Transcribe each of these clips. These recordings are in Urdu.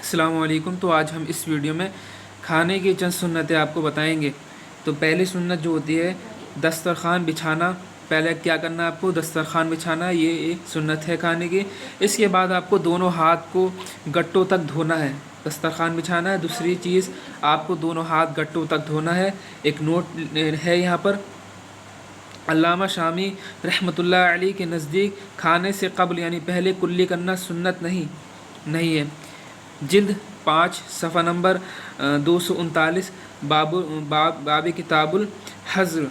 السلام علیکم۔ تو آج ہم اس ویڈیو میں کھانے کی چند سنتیں آپ کو بتائیں گے۔ تو پہلی سنت جو ہوتی ہے دسترخوان بچھانا۔ پہلے کیا کرنا ہے آپ کو؟ دسترخوان بچھانا، یہ ایک سنت ہے کھانے کی۔ اس کے بعد آپ کو دونوں ہاتھ کو گٹوں تک دھونا ہے۔ دسترخوان بچھانا ہے، دوسری چیز آپ کو دونوں ہاتھ گٹوں تک دھونا ہے۔ ایک نوٹ ہے یہاں پر، علامہ شامی رحمۃ اللہ علیہ کے نزدیک کھانے سے قبل یعنی پہلے کلی کرنا سنت نہیں ہے۔ جلد 5 صفحہ نمبر 239 باب کتاب الحضر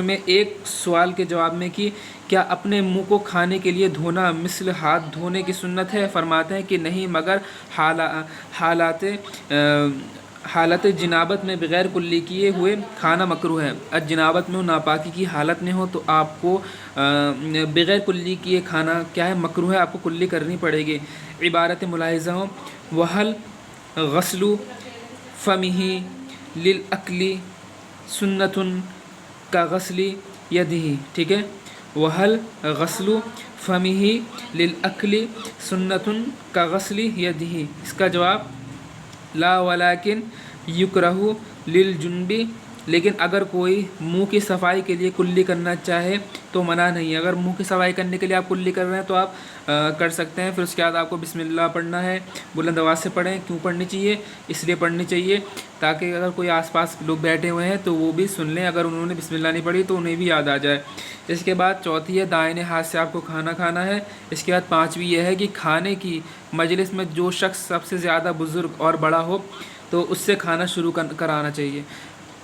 میں ایک سوال کے جواب میں کہ کیا اپنے منہ کو کھانے کے لیے دھونا مثل ہاتھ دھونے کی سنت ہے؟ فرماتے ہیں کہ نہیں، مگر حالت جنابت میں بغیر کلی کیے ہوئے کھانا مکروہ ہے۔ جنابت میں ہو، ناپاکی کی حالت میں ہو تو آپ کو بغیر کلی کیے کھانا کیا ہے؟ مکروہ ہے، آپ کو کلی کرنی پڑے گی۔ عبارت ملاحظہ ہو، وحل غسل فمہ للأکل سنت کا غسل یدہ، ٹھیک ہے؟ وحل غسل فمہ للأکل سنت کا غسل یدہ، اس کا جواب لا ولیکن یکرہ للجنب، لیکن اگر کوئی منہ کی صفائی کے لیے کلی کرنا چاہے تو منع نہیں ہے۔ اگر منہ کی صفائی کرنے کے لیے آپ کلی کر رہے ہیں تو آپ کر سکتے ہیں۔ پھر اس کے بعد آپ کو بسم اللہ پڑھنا ہے، بلند آواز سے پڑھیں۔ کیوں پڑھنی چاہیے؟ اس لیے پڑھنی چاہیے تاکہ اگر کوئی آس پاس لوگ بیٹھے ہوئے ہیں تو وہ بھی سن لیں، اگر انہوں نے بسم اللہ نہیں پڑھی تو انہیں بھی یاد آ جائے۔ اس کے بعد چوتھی ہے دائیں ہاتھ سے آپ کو کھانا کھانا ہے۔ اس کے بعد پانچویں یہ ہے کہ کھانے کی مجلس میں جو شخص سب سے زیادہ بزرگ اور بڑا ہو تو اس سے کھانا شروع کرانا چاہیے،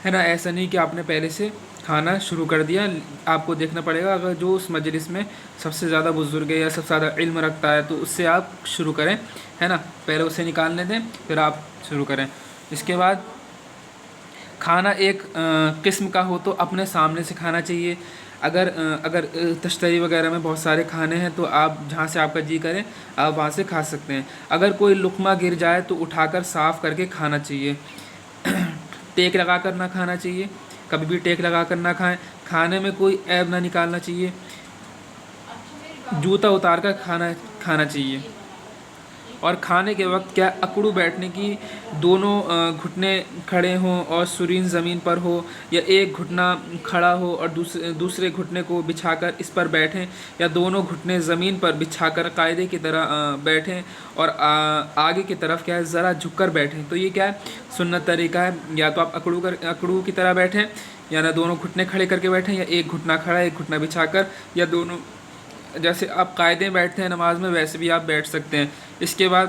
ہے نا؟ ایسا نہیں کہ آپ نے پہلے سے کھانا شروع کر دیا۔ آپ کو دیکھنا پڑے گا اگر جو اس مجلس میں سب سے زیادہ بزرگ ہے یا سب سے زیادہ علم رکھتا ہے تو اس سے آپ شروع کریں، ہے نا؟ پہلے اسے نکالنے دیں پھر آپ شروع کریں۔ اس کے بعد کھانا ایک قسم کا ہو تو اپنے سامنے سے کھانا چاہیے۔ اگر تشتری وغیرہ میں بہت سارے کھانے ہیں تو آپ جہاں سے آپ کا جی کرے آپ وہاں سے کھا سکتے ہیں۔ اگر کوئی لقمہ گر جائے تو اٹھا کر صاف کر کے کھانا چاہیے۔ ٹیک لگا کر نہ کھانا چاہیے، کبھی بھی ٹیک لگا کر نہ کھائیں۔ کھانے میں کوئی عیب نہ نکالنا چاہیے۔ جوتا اتار کر کھانا چاہیے۔ اور کھانے کے وقت کیا اکڑو بیٹھنے کی، دونوں گھٹنے کھڑے ہوں اور سرین زمین پر ہو، یا ایک گھٹنا کھڑا ہو اور دوسرے گھٹنے کو بچھا کر اس پر بیٹھیں، یا دونوں گھٹنے زمین پر بچھا کر قاعدے کی طرح بیٹھیں اور آگے کی طرف کیا ہے ذرا جھک کر بیٹھیں، تو یہ کیا ہے سنت طریقہ ہے۔ یا تو آپ اکڑو کی طرح بیٹھیں، یا نہ دونوں گھٹنے کھڑے کر کے بیٹھیں، یا ایک گھٹنا کھڑا ایک گھٹنا بچھا کر، یا دونوں جیسے آپ قاعدے میں بیٹھتے ہیں نماز میں ویسے بھی آپ بیٹھ سکتے ہیں۔ اس کے بعد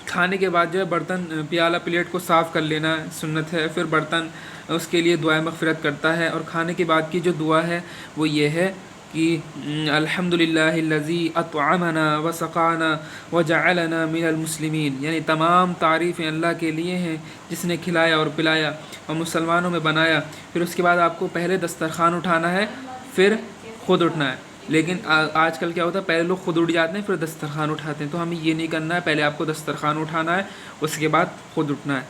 کھانے کے بعد جو ہے برتن پیالہ پلیٹ کو صاف کر لینا سنت ہے۔ پھر برتن اس کے لیے دعائے مغفرت کرتا ہے۔ اور کھانے کے بعد کی جو دعا ہے وہ یہ ہے کہ الحمدللہ الذی اطعمنا وسقانا وجعلنا من المسلمین، یعنی تمام تعریفیں اللہ کے لیے ہیں جس نے کھلایا اور پلایا اور مسلمانوں میں بنایا۔ پھر اس کے بعد آپ کو پہلے دسترخوان اٹھانا ہے پھر خود اٹھنا ہے، لیکن آج کل کیا ہوتا ہے پہلے لوگ خود اٹھ جاتے ہیں پھر دسترخوان اٹھاتے ہیں، تو ہمیں یہ نہیں کرنا ہے، پہلے آپ کو دسترخوان اٹھانا ہے اس کے بعد خود اٹھنا ہے۔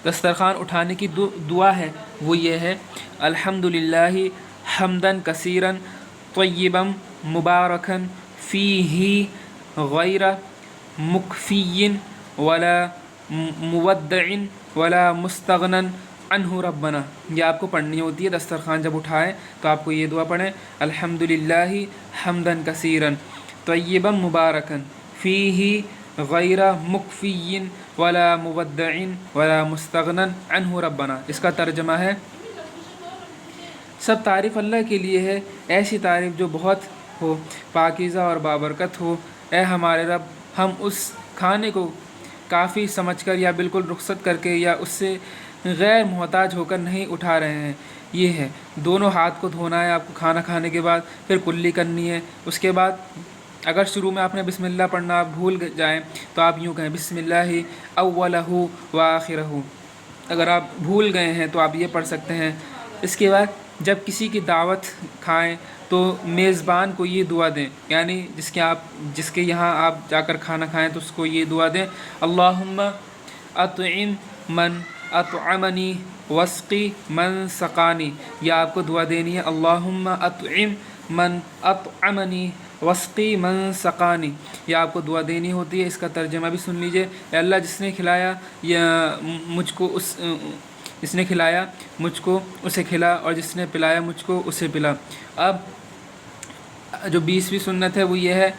دسترخوان اٹھانے کی دعا ہے وہ یہ ہے الحمدللہ حمدن کثیرن طیبا مبارکن فیہ غیر مکفی ولا مودع ولا مستغنن عنہ ربنا۔ یہ آپ کو پڑھنی ہوتی ہے دسترخوان جب اٹھائیں تو آپ کو یہ دعا پڑھیں الحمدللہ حمدن کثیرن طیبا مبارکن فیہ غیر مکفی ولا مودع ولا مستغنن عنہ ربنا۔ اس کا ترجمہ ہے سب تعریف اللہ کے لیے ہے، ایسی تعریف جو بہت ہو، پاکیزہ اور بابرکت ہو۔ اے ہمارے رب، ہم اس کھانے کو کافی سمجھ کر یا بالکل رخصت کر کے یا اس سے غیر محتاج ہو کر نہیں اٹھا رہے ہیں۔ یہ ہے دونوں ہاتھ کو دھونا ہے آپ کو کھانا کھانے کے بعد، پھر کلی کرنی ہے۔ اس کے بعد اگر شروع میں آپ نے بسم اللہ پڑھنا آپ بھول جائیں تو آپ یوں کہیں بسم اللہ اولہ و آخرہ۔ اگر آپ بھول گئے ہیں تو آپ یہ پڑھ سکتے ہیں۔ اس کے بعد جب کسی کی دعوت کھائیں تو میزبان کو یہ دعا دیں، یعنی جس کے یہاں آپ جا کر کھانا کھائیں تو اس کو یہ دعا دیں اللہم اطعم من اطعمنی واسقی من سقانی۔ یہ آپ کو دعا دینی ہے اللہم اطعم من اطعمنی وسقی من سقانی، یہ آپ کو دعا دینی ہوتی ہے. اس کا ترجمہ بھی سن لیجئے. اے اللہ جس نے کھلایا یا مجھ کو جس نے کھلایا مجھ کو اسے کھلا، اور جس نے پلایا مجھ کو اسے پلا. اب جو 20ویں سنت ہے وہ یہ ہے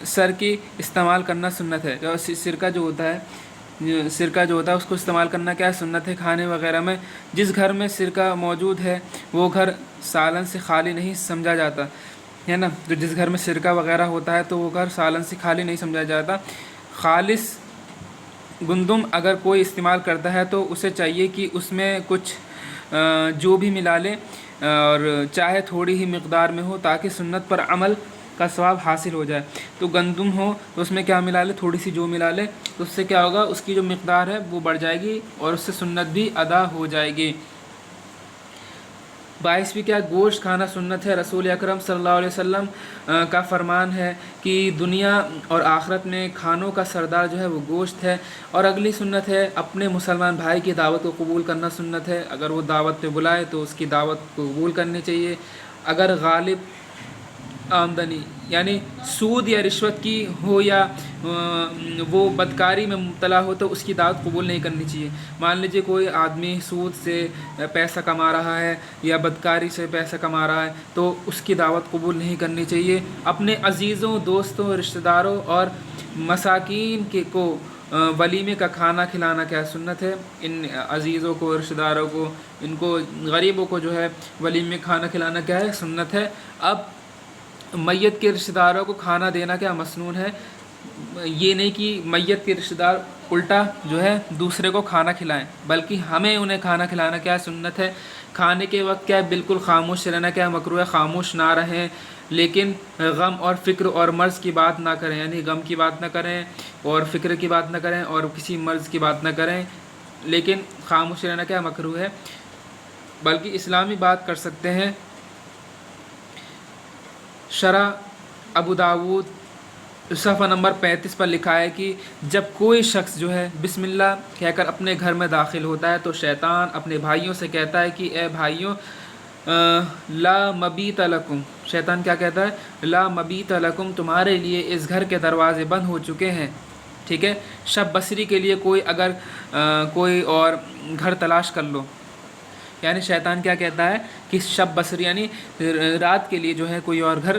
سر کی استعمال کرنا سنت ہے. جو سرکہ جو ہوتا ہے اس کو استعمال کرنا کیا ہے؟ سنت ہے. کھانے وغیرہ میں جس گھر میں سرکہ موجود ہے وہ گھر سالن سے خالی نہیں سمجھا جاتا ہے نا. تو جس گھر میں سرکہ وغیرہ ہوتا ہے تو وہ گھر سالن سے خالی نہیں سمجھا جاتا. خالص گندم اگر کوئی استعمال کرتا ہے تو اسے چاہیے کہ اس میں کچھ جو بھی ملا لے، اور چاہے تھوڑی ہی مقدار میں ہو، تاکہ سنت پر عمل کا ثواب حاصل ہو جائے. تو گندم ہو تو اس میں کیا ملا لے؟ تھوڑی سی جو ملا لے، تو اس سے کیا ہوگا؟ اس کی جو مقدار ہے وہ بڑھ جائے گی اور اس سے سنت بھی ادا ہو جائے گی. 22ویں کیا؟ گوشت کھانا سنت ہے. رسول اکرم صلی اللہ علیہ وسلم کا فرمان ہے کہ دنیا اور آخرت میں کھانوں کا سردار جو ہے وہ گوشت ہے. اور اگلی سنت ہے اپنے مسلمان بھائی کی دعوت کو قبول کرنا سنت ہے. اگر وہ دعوت پہ بلائے تو اس کی دعوت کو قبول کرنی چاہیے. اگر غالب آمدنی یعنی سود یا رشوت کی ہو یا وہ بدکاری میں مبتلا ہو تو اس کی دعوت قبول نہیں کرنی چاہیے. مان لیجیے کوئی آدمی سود سے پیسہ کما رہا ہے یا بدکاری سے پیسہ کما رہا ہے تو اس کی دعوت قبول نہیں کرنی چاہیے. اپنے عزیزوں، دوستوں، رشتہ داروں اور مساکین کو ولیمے کا کھانا کھلانا کیا سنت ہے. ان عزیزوں کو، رشتہ داروں کو، ان کو غریبوں کو جو ہے ولیمے کھانا کھلانا کیا ہے؟ سنت ہے. اب میت کے رشتہ داروں کو کھانا دینا کیا مسنون ہے. یہ نہیں کہ میت کے رشتہ دار الٹا جو ہے دوسرے کو کھانا کھلائیں، بلکہ ہمیں انہیں کھانا کھلانا کیا سنت ہے. کھانے کے وقت کیا بالکل خاموش رہنا کیا مکروہ ہے. خاموش نہ رہیں، لیکن غم اور فکر اور مرض کی بات نہ کریں. یعنی غم کی بات نہ کریں اور فکر کی بات نہ کریں اور کسی مرض کی بات نہ کریں، لیکن خاموش رہنا کیا مکروہ ہے. بلکہ اسلامی بات کر سکتے ہیں. شرح ابو داود صفحہ نمبر 35 پر لکھا ہے کہ جب کوئی شخص جو ہے بسم اللہ کہہ کر اپنے گھر میں داخل ہوتا ہے تو شیطان اپنے بھائیوں سے کہتا ہے کہ اے بھائیوں لا مبیت لکم. شیطان کیا کہتا ہے؟ لا مبیت لکم، تمہارے لیے اس گھر کے دروازے بند ہو چکے ہیں. ٹھیک ہے. شب بصری کے لیے کوئی اور گھر تلاش کر لو. یعنی شیطان کیا کہتا ہے کہ شب بصری یعنی رات کے لیے جو ہے کوئی اور گھر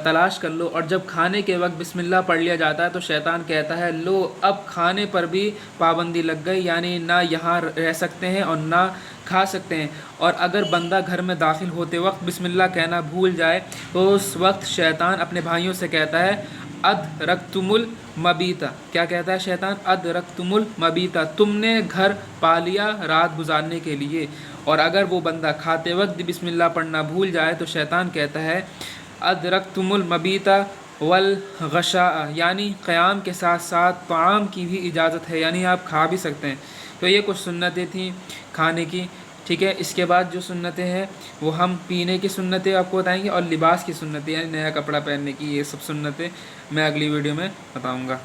تلاش کر لو. اور جب کھانے کے وقت بسم اللہ پڑھ لیا جاتا ہے تو شیطان کہتا ہے لو اب کھانے پر بھی پابندی لگ گئی، یعنی نہ یہاں رہ سکتے ہیں اور نہ کھا سکتے ہیں. اور اگر بندہ گھر میں داخل ہوتے وقت بسم اللہ کہنا بھول جائے تو اس وقت شیطان اپنے بھائیوں سے کہتا ہے ادرکتم المبیتا. کیا کہتا ہے شیطان؟ ادرکتم المبیتا، تم نے گھر پا لیا رات گزارنے کے لیے. اور اگر وہ بندہ کھاتے وقت بسم اللہ پڑھنا بھول جائے تو شیطان کہتا ہے ادرکتم المبیتا والغشاء، یعنی قیام کے ساتھ ساتھ طعام کی بھی اجازت ہے، یعنی آپ کھا بھی سکتے ہیں. تو یہ کچھ سنتیں تھیں کھانے کی. ٹھیک ہے. اس کے بعد جو سنتیں ہیں وہ ہم پینے کی سنتیں آپ کو بتائیں گے، اور لباس کی سنتیں یعنی نیا کپڑا پہننے کی، یہ سب سنتیں میں اگلی ویڈیو میں بتاؤں گا.